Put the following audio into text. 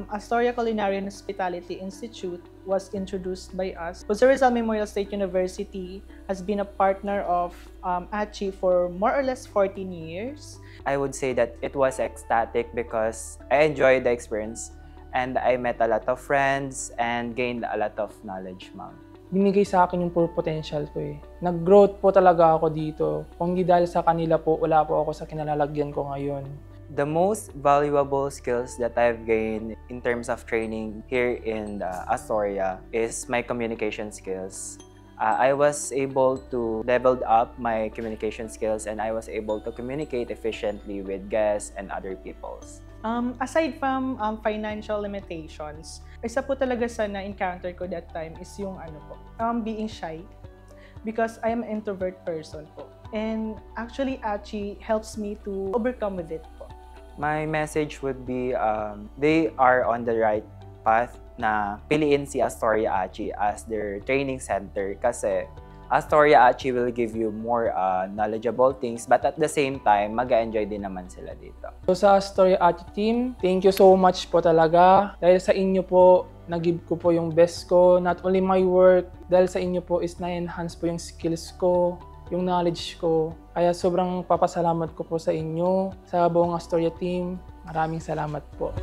Astoria Culinary and Hospitality Institute was introduced by us. Jose Rizal Memorial State University has been a partner of ACHI for more or less 14 years. I would say that it was ecstatic because I enjoyed the experience and I met a lot of friends and gained a lot of knowledge, ma'am. Binigay sa akin yung full potential ko eh. Nag-growth po talaga ako dito. Kung hindi dahil sa kanila po, wala po ako sa kinalalagyan ko ngayon. The most valuable skills that I've gained in terms of training here in Astoria is my communication skills. I was able to level up my communication skills and I was able to communicate efficiently with guests and other peoples. Aside from financial limitations, isa po talaga sa na-encounter ko that time is yung being shy because I am an introvert person po. And actually, ACHI helps me to overcome with it po. My message would be they are on the right path na piliin si Astoria ACHI as their training center kasi Astoria ACHI will give you more knowledgeable things but at the same time, mag-enjoy din naman sila dito. So sa Astoria ACHI team, thank you so much po talaga. Dahil sa inyo po, nag-give ko po yung best ko. Not only my work, dahil sa inyo po is na-enhance po yung skills ko, yung knowledge ko. Kaya sobrang papasalamat ko po sa inyo, sa buong Astoria team. Maraming salamat po.